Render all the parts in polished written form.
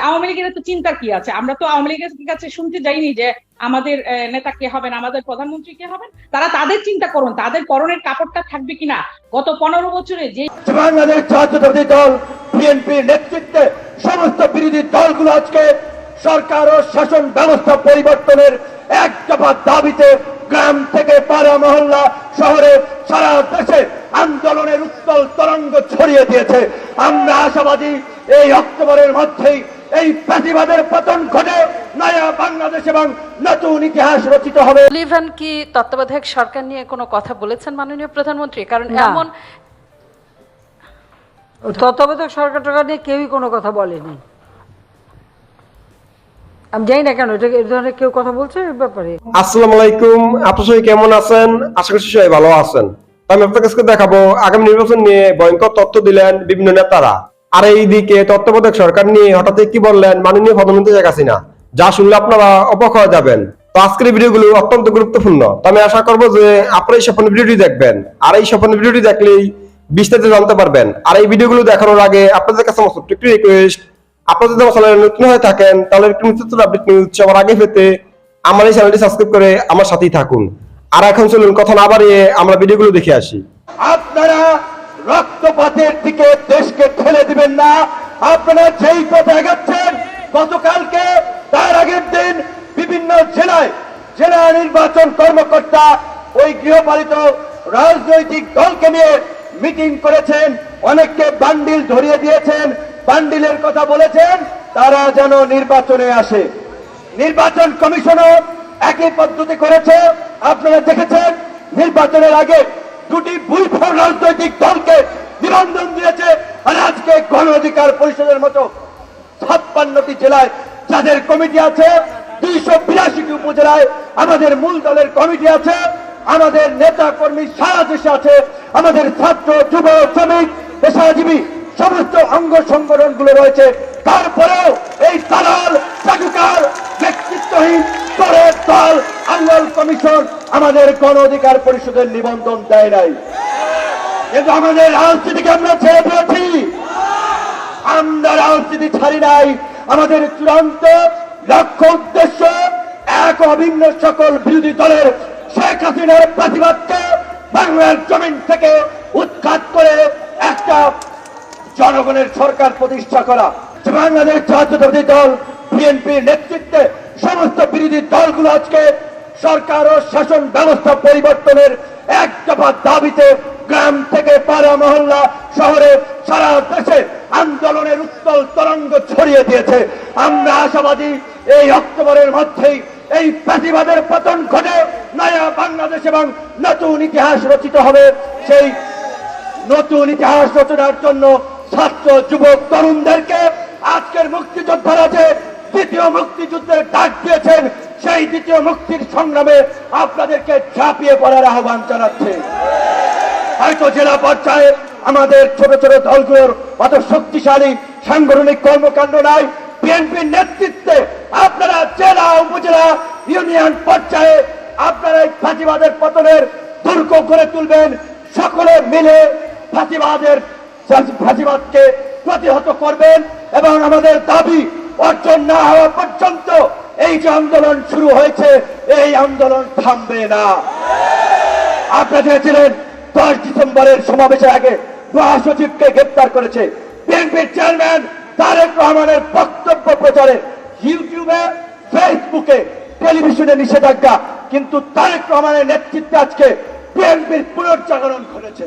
আওয়ামী লীগের তো চিন্তা কি আছে? আমরা তো আওয়ামী লীগের কাছে শুনতে যাইনি যে আমাদের নেতা কে হবেন, আমাদের প্রধানমন্ত্রী কে হবেন। তারা তাদের চিন্তা করুন, তাদের পরনের কাপড়টা থাকবে কিনা। গত 15 বছরে যে বাংলাদেশ জাতীয়তাবাদী দল বিএনপি নেতৃত্বে সমস্ত বিরোধী দলগুলো আজকে সরকার ও শাসন ব্যবস্থা পরিবর্তনের এক দফা দাবিতে গ্রাম থেকে পাড়া মহল্লা শহরে সারা দেশে আন্দোলনের উত্তল তরঙ্গ ছড়িয়ে দিয়েছে। আমরা আশাবাদী এই অক্টোবরের মধ্যেই এই প্রতিবাদের পতন ঘটে নয়া বাংলাদেশ এবং নতুন ইতিহাস রচিত হবে। লিভান কি তত্ত্বাবধায়ক সরকার নিয়ে কোনো কথা বলেছেন মাননীয় প্রধানমন্ত্রী? কারণ এমন তত্ত্বাবধায়ক সরকার নিয়ে কেউই কোনো কথা বলেনি। আমি জানি না কেন এটা এই ধরনের কেউ কথা বলছে এই ব্যাপারে। আসসালামু আলাইকুম, আপনারা সবাই কেমন আছেন? আশা করছি সবাই ভালো আছেন। আমি আপনাদের কাছে দেখাবো আগামী নির্বাচন নিয়ে ভয়ঙ্কর তথ্য দিলেন বিভিন্ন নেতারা। আর এইদিকে তত্ত্বাবধায়ক সরকার নিয়ে হঠাৎ কি বললেন মাননীয় প্রধানমন্ত্রী শেখ হাসিনা, যা শুনলে আপনারা অবাক হয়ে যাবেন। তো আজকের এই ভিডিওগুলো অত্যন্ত গুরুত্বপূর্ণ। তো আমি আশা করবো যে আপনারা এই সম্পূর্ণ ভিডিওটি দেখবেন, আর এই সম্পূর্ণ ভিডিওটি দেখলেই বিস্তারিত জানতে পারবেন। আর এই ভিডিওগুলো দেখানোর আগে আপনাদের কাছে আমার ছোট্ট একটি রিকোয়েস্ট, আপনারা যদি আমার চ্যানেলে নতুন হয়ে থাকেন তাহলে একটু নতুন আপডেট নিউজ সবার আগে পেতে আমার এই চ্যানেলটি সাবস্ক্রাইব করে আমার সাথেই থাকুন। আর এখন চলুন কথা না বাড়িয়ে আমরা ভিডিওগুলো দেখে আসি। আপনারা রক্তপাতের দিকে দেশকে ঠেলে দিবেন না। আপনারা যেই পথে এগাচ্ছেন, গতকালকে তার আগের দিন বিভিন্ন জেলায় জেলা নির্বাচন কর্মকর্তা ওই গৃহপালিত রাজনৈতিক দলকে নিয়ে মিটিং করেছেন, অনেককে বান্ডিল ধরিয়ে দিয়েছেন, বান্ডিলের কথা বলেছেন তারা যেন নির্বাচনে আসে। নির্বাচন কমিশনও একই পদ্ধতি করেছে। আপনারা দেখেছেন নির্বাচনের আগে দুটি বুলফর রাজনৈতিক দলকে নিবন্ধন দিয়েছে। আর আজকে গণ অধিকার পরিষদের মতো 56টি জেলায় যাদের কমিটি আছে, 282টি উপজেলায় আমাদের মূল দলের কমিটি আছে, আমাদের নেতা কর্মী সারা দেশে আছে, আমাদের ছাত্র যুব শ্রমিক পেশাজীবী সমস্ত অঙ্গ সংগঠন গুলো রয়েছে। তারপরেও এই দালাল চাটুকার ব্যক্তিত্বহীন দলের দল আঙ্গল কমিশন আমাদের গণ অধিকার পরিষদের নিবন্ধন দেয় নাই। কিন্তু আমাদের রাজনীতিকে আমরা ছেড়ে দিয়েছি। আমরা রাজনীতি ছাড়ি নাই। আমাদের চূড়ান্ত লক্ষ্য উদ্দেশ্য এক অভিন্ন সকল বিরোধী দলের শেখ হাসিনার প্রতিবাদকে বাংলার জমিন থেকে উৎখাত করে একটা জনগণের সরকার প্রতিষ্ঠা করা। বাংলাদেশ জাতীয়তাবাদী দল বিএনপির নেতৃত্বে সমস্ত বিরোধী দলগুলো আজকে সরকার ও শাসন ব্যবস্থা পরিবর্তনের এক দফা দাবিতে গ্রাম থেকে পাড়া মহল্লা শহরে সারা দেশে আন্দোলনের উত্তল তরঙ্গ ছড়িয়ে দিয়েছে। আমরা আশাবাদী এই অক্টোবরের মধ্যেই এই প্রতিবাদের পতন ঘটে নয়া বাংলাদেশ এবং নতুন ইতিহাস রচিত হবে। সেই নতুন ইতিহাস রচনার জন্য ছাত্র যুবক তরুণদেরকে আজকের মুক্তিযোদ্ধারা যে দ্বিতীয় মুক্তিযুদ্ধের ডাক দিয়েছেন, সেই দ্বিতীয় মুক্তির সংগ্রামে আপনাদেরকে ঝাঁপিয়ে পড়ার আহ্বান জানাচ্ছে। হয়তো জেলা পর্যায়ে আমাদের ছোট ছোট দলগুলোর অত শক্তিশালী সাংগঠনিক কর্মকাণ্ড নাই। বিএনপির নেতৃত্বে আপনারা জেলা উপজেলা ইউনিয়ন পর্যায়ে আপনারা এই ফাঁসিবাদের পতনের দুর্গ করে তুলবেন। সকলে মিলে ফাঁসিবাদকে প্রতিহত করবেন এবং আমাদের দাবি অর্জন না হওয়া পর্যন্ত এই যে আন্দোলন শুরু হয়েছে এই আন্দোলন থামবে না। আপনারা দেখেছিলেন 10 ডিসেম্বরের সমাবেশের আগে মহাসচিবকে গ্রেপ্তার করেছে। বিএনপির চেয়ারম্যান তারেক রহমানের বক্তব্য প্রচারে ইউটিউবে, ফেসবুকে, টেলিভিশনে নিষেধাজ্ঞা, কিন্তু তারেক রহমানের নেতৃত্বে আজকে বিএনপির পুনর্জাগরণ ঘটেছে।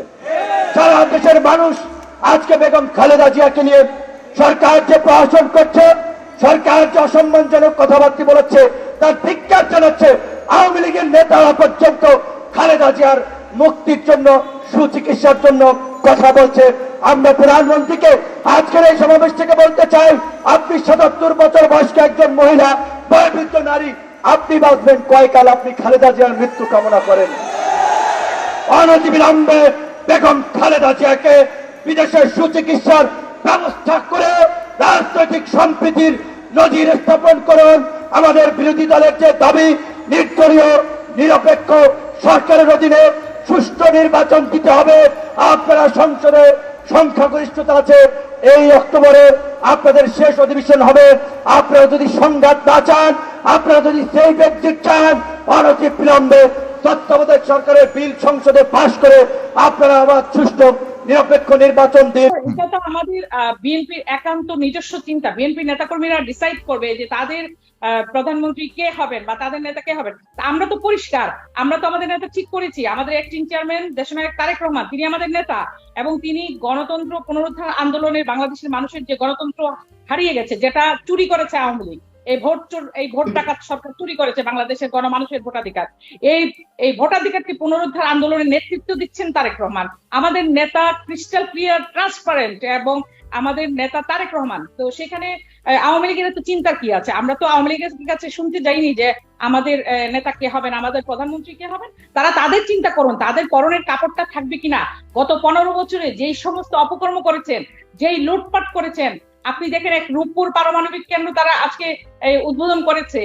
সারা দেশের মানুষ আজকে বেগম খালেদা জিয়াকে নিয়ে সরকার যে প্রহসন করছে, সরকার যে অসম্মানজনক কথাবার্তা বলেছে তার ধিক্কার জানাচ্ছে। আওয়ামী লীগের নেতারা পর্যন্ত খালেদা জিয়ার মুক্তির জন্য, সুচিকিৎসার জন্য কথা বলছে। আমরা প্রধানমন্ত্রীকে আজকের এই সমাবেশ থেকে বলতে চাই, আপনি 77 বছর বয়স্ক একজন মহিলা, বয়োবৃদ্ধ নারী, আপনি বাঁচবেন কয়কাল? আপনি খালেদা জিয়ার মৃত্যু কামনা করেন। অনতিবিলম্বে বেগম খালেদা জিয়াকে বিদেশে সুচিকিৎসার ব্যবস্থা করে রাজনৈতিক সম্প্রীতির নজির স্থাপন করুন। আমাদের বিরোধী দলের যে দাবি, নির্দলীয় নিরপেক্ষ সরকারের অধীনে সুষ্ঠু নির্বাচন দিতে হবে। আপনারা সংসদে সংখ্যাগরিষ্ঠতা আছে, এই অক্টোবরে আপনাদের শেষ অধিবেশন হবে। আপনারা যদি সংঘাত না চান, আপনারা যদি সেফ এক্সিট চান, অনতি বিলম্বে তত্ত্বাবধায়ক সরকারের বিল সংসদে পাশ করে আপনারা আবার সুষ্ঠু নিরপেক্ষ নির্বাচন দিন। এটা তো আমাদের বিএনপির একান্ত নিজস্ব চিন্তা। বিএনপি নেতাকর্মীরা ডিসাইড করবে যে তাদের প্রধানমন্ত্রী কে হবেন বা তাদের নেতা কে হবেন। আমরা তো পরিষ্কার, আমরা তো আমাদের নেতা ঠিক করেছি। আমাদের অ্যাক্টিং চেয়ারম্যান দেশনায়ক তারেক রহমান, তিনি আমাদের নেতা, এবং তিনি গণতন্ত্র পুনরুদ্ধার আন্দোলনের বাংলাদেশের মানুষের যে গণতন্ত্র হারিয়ে গেছে, যেটা চুরি করেছে আওয়ামী লীগ, এই ভোট ডাকাত সরকার চুরি করেছে বাংলাদেশের গণমানুষের ভোটাধিকার, এই ভোটাধিকারকে পুনরুদ্ধার আন্দোলনের নেতৃত্ব দিচ্ছেন তারেক রহমান। আমাদের নেতা ক্রিস্টাল ক্লিয়ার, ট্রান্সপারেন্ট, এবং আমাদের নেতা তারেক রহমান। তো সেখানে আওয়ামী লীগের তো চিন্তার কি আছে? আমরা তো আওয়ামী লীগের কাছে শুনতে যাইনি যে আমাদের নেতা কে হবেন, আমাদের প্রধানমন্ত্রী কে হবেন। তারা তাদের চিন্তা করুন, তাদের পরনের কাপড়টা থাকবে কিনা। গত 15 বছরে যেই সমস্ত অপকর্ম করেছেন, যেই লুটপাট করেছেন, আপনি দেখেন এক রূপপুর পারমাণবিক কেন্দ্র তারা আজকে উদ্বোধন করেছে,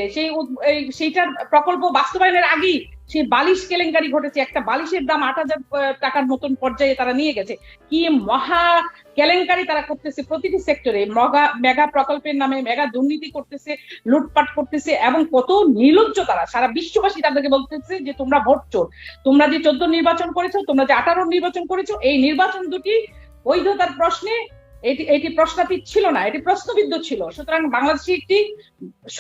সেইটার প্রকল্প বাস্তবায়নের আগেই সেই বালিশ কেলেঙ্কারি ঘটেছে। একটা বালিশের দাম 8,000 টাকার মতন পর্যায়ে তারা নিয়ে গেছে। কি মহা কেলেঙ্কারি তারা করতেছে প্রতিটি সেক্টরে, মেগা প্রকল্পের নামে মেগা দুর্নীতি করতেছে, লুটপাট করতেছে, এবং কত নির্লজ্জ তারা। সারা বিশ্ববাসী তাদেরকে বলতেছে যে তোমরা ভোট চোর, তোমরা যে 14 নির্বাচন করেছো, তোমরা যে 18 নির্বাচন করেছো, এই নির্বাচন দুটি বৈধতার প্রশ্নে এটি প্রশ্নাতীত ছিল না, এটি প্রশ্নবিদ্ধ ছিল। সুতরাং বাংলাদেশে একটি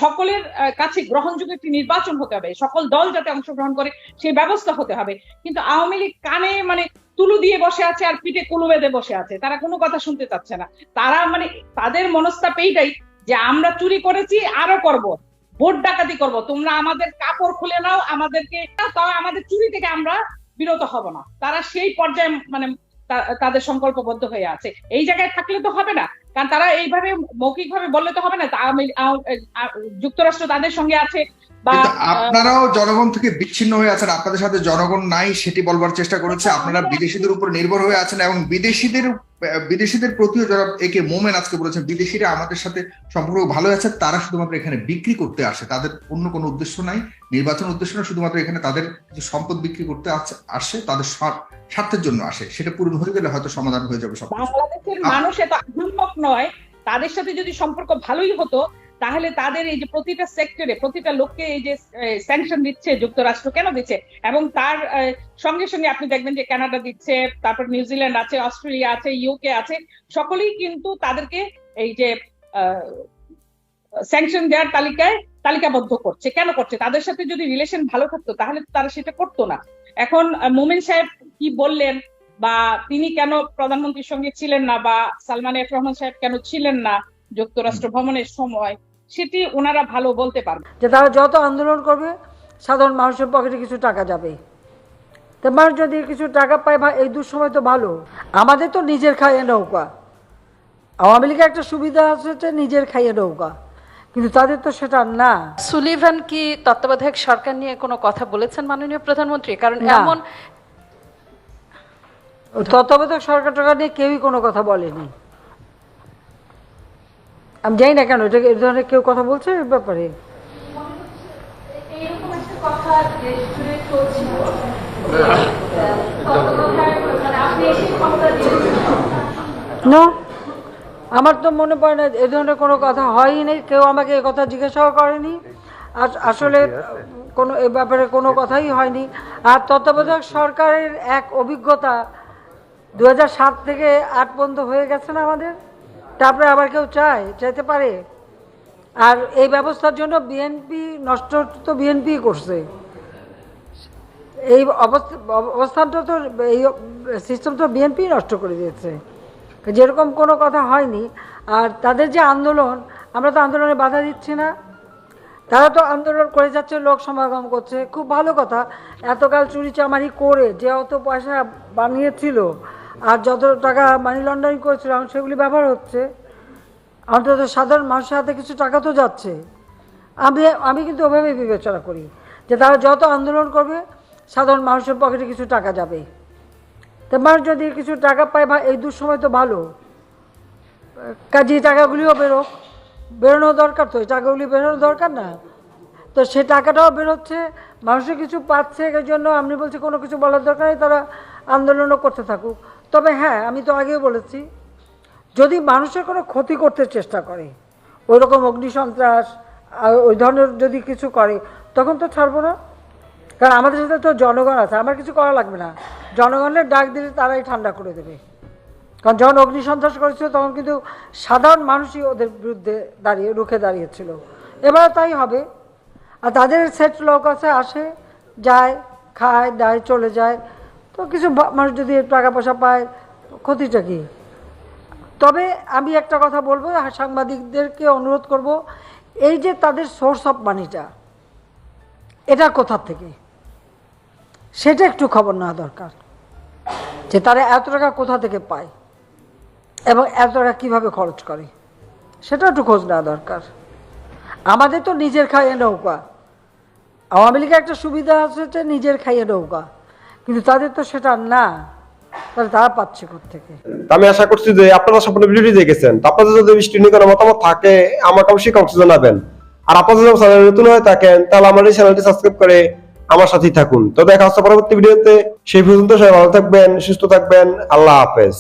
সকলের কাছে গ্রহণযোগ্য একটি নির্বাচন হতে হবে, সকল দল যাতে অংশগ্রহণ করে সেই ব্যবস্থা হতে হবে। কিন্তু আওয়ামী লীগ কানে তুলু দিয়ে বসে আছে আর পিঠে কুলু বেঁধে বসে আছে, তারা কোনো কথা শুনতে চাচ্ছে না। তারা তাদের মনস্তাপ এইটাই যে আমরা চুরি করেছি, আরো করব, ভোট ডাকাতি করব, তোমরা আমাদের কাপড় খুলে নাও, আমাদেরকে আমাদের চুরি থেকে আমরা বিরত হব না। তারা সেই পর্যায়ে তাদের সংকল্পবদ্ধ হয়ে আছে। এই জায়গায় থাকলে তো হবে না, কারণ তারা এইভাবে মৌখিকভাবে বললে তো হবে না। যুক্তরাষ্ট্র তাদের সঙ্গে আছে, বা আপনারাও জনগণ থেকে বিচ্ছিন্ন হয়ে আছেন, আপনাদের সাথে জনগণ নাই সেটি বলবার চেষ্টা করেছে। আপনারা বিদেশিদের উপর নির্ভর হয়ে আছেন, এবং বিদেশিদের প্রতিও যারা একে মোমেন আজকে বলেছেন বিদেশিরা আমাদের সাথে সম্পর্ক ভালো আছে, তারা শুধুমাত্র এখানে বিক্রি করতে আসে, তাদের অন্য কোনো উদ্দেশ্য নাই, নির্বাচন উদ্দেশ্য না, শুধুমাত্র এখানে তাদের যে সম্পদ বিক্রি করতে আসে, তাদের স্বার্থের জন্য আসে। সেটা পূরণ হয়ে গেলে হয়তো সমাধান হয়ে যাবে সব। বাংলাদেশের মানুষ এত আধুনিক নয়, তাদের সাথে যদি সম্পর্ক ভালোই হতো তাহলে তাদের এই যে প্রতিটা সেক্টরে প্রতিটা লোককে এই যে স্যাংশন দিচ্ছে যুক্তরাষ্ট্র কেন দিচ্ছে, এবং তার সঙ্গে সঙ্গে আপনি দেখবেন যে কানাডা দিচ্ছে, তারপর নিউজিল্যান্ড আছে, অস্ট্রেলিয়া আছে, ইউকে আছে, সকলেই কিন্তু তাদেরকে এই যে স্যাংশন দেওয়ার তালিকাবদ্ধ করছে। কেন করছে? তাদের সাথে যদি রিলেশন ভালো থাকতো তাহলে তারা সেটা করতো না। এখন মোমেন সাহেব কি বললেন, বা তিনি কেন প্রধানমন্ত্রীর সঙ্গে ছিলেন না, বা সালমান এফ রহমান সাহেব কেন ছিলেন না যুক্তরাষ্ট্র ভ্রমণের সময়, সেটি ওনারা ভালো বলতে পারবে। যে তারা যত আন্দোলন করবে সাধারণ মানুষের পকেটে কিছু টাকা যাবে। তো মানুষ যদি কিছু টাকা পায়, এই দুঃসময় তো ভালো। আমাদের তো নিজের খাইয়ে নৌকা, আওয়ামী লীগের একটা সুবিধা আছে নিজের খাইয়ে নৌকা, কিন্তু তাদের তো সেটা না। সুলিভান কি তত্ত্বাবধায়ক সরকার নিয়ে কোনো কথা বলেছেন মাননীয় প্রধানমন্ত্রী? কারণ এমন তত্ত্বাবধায়ক সরকার নিয়ে কেউই কোনো কথা বলেনি। আমি জানি না কেন এই ধরনের কেউ কথা বলছে এ ব্যাপারে। আমার তো মনে পড়ে না এ ধরনের কোনো কথা হয়ই নেই, কেউ আমাকে এ কথা জিজ্ঞাসাও করেনি। আসলে কোনো এ ব্যাপারে কোনো কথাই হয়নি। আর তত্ত্বাবধায়ক সরকারের এক অভিজ্ঞতা 2007 থেকে 8 পর্যন্ত হয়ে গেছে না আমাদের, তারপরে আবার কেউ চাইতে পারে? আর এই ব্যবস্থার জন্য বিএনপি নষ্ট তো বিএনপি করছে, এই অবস্থানটা তো এই সিস্টেম তো বিএনপি নষ্ট করে দিয়েছে, যেরকম কোনো কথা হয়নি। আর তাদের যে আন্দোলন, আমরা তো আন্দোলনে বাধা দিচ্ছি না, তারা তো আন্দোলন করে যাচ্ছে, লোক সমাগম করছে, খুব ভালো কথা। এতকাল চুরি চামারি করে যে অত পয়সা বানিয়েছিল আর যত টাকা মানি লন্ডারিং করেছিল সেগুলি ব্যবহার হচ্ছে, অন্তত সাধারণ মানুষের হাতে কিছু টাকা তো যাচ্ছে। আমি কিন্তু ওভাবেই বিবেচনা করি যে তারা যত আন্দোলন করবে সাধারণ মানুষের পকেটে কিছু টাকা যাবে। তো মানুষ যদি কিছু টাকা পায়, এই দুঃসময় তো ভালো, কাজে টাকাগুলিও বেরোনো দরকার, তো এই টাকাগুলি বেরোনো দরকার না, তো সে টাকাটাও বেরোচ্ছে, মানুষের কিছু পাচ্ছে। এই জন্য আমি বলছি কোনো কিছু বলার দরকার নেই, তারা আন্দোলনও করতে থাকুক। তবে হ্যাঁ, আমি তো আগেও বলেছি যদি মানুষের কোনো ক্ষতি করতে চেষ্টা করে, ওই রকম অগ্নিসন্ত্রাস ওই ধরনের যদি কিছু করে, তখন তো ছাড়বো না। কারণ আমাদের সাথে তো জনগণ আছে, আমার কিছু করা লাগবে না, জনগণের ডাক দিলে তারাই ঠান্ডা করে দেবে। কারণ যখন অগ্নিসন্ত্রাস করেছিল তখন কিন্তু সাধারণ মানুষই ওদের বিরুদ্ধে রুখে দাঁড়িয়েছিল। এবার তাই হবে। আর তাদের সেট লোক আছে, আসে যায়, খায় দায়, চলে যায়। তো কিছু মানুষ যদি টাকা পয়সা পায়, ক্ষতিটা কি? তবে আমি একটা কথা বলবো, সাংবাদিকদেরকে অনুরোধ করব, এই যে তাদের সোর্স অফ মানিটা, এটা কোথা থেকে, সেটা একটু খবর নেওয়া দরকার, যে তারা এত টাকা কোথা থেকে পায় এবং এত টাকা কীভাবে খরচ করে, সেটা একটু খোঁজ নেওয়া দরকার। আমাদের তো নিজের খাইয়ে নৌকা, আওয়ামী লীগের একটা সুবিধা আছে যে নিজের খাইয়ে নৌকা, কিন্তু তাদের তো সেটা না। তাহলে তারা পাচ্ছে কোত্থেকে? আমি আশা করছি যে আপনারা সম্পূর্ণ ভিডিওটি দেখেছেন। তো আপনাদের যদি বৃষ্টি নিয়ে কোনো মতামত থাকে আমাকে অবশ্যই কমেন্টে জানাবেন। আর আপনারা যদি চ্যানেলে নতুন হয়ে থাকেন তাহলে আমার এই চ্যানেলটি সাবস্ক্রাইব করে আমার সাথেই থাকুন। তো দেখা হচ্ছে পরবর্তী ভিডিওতে। সেই পর্যন্ত সবাই ভালো থাকবেন, সুস্থ থাকবেন। আল্লাহ হাফেজ।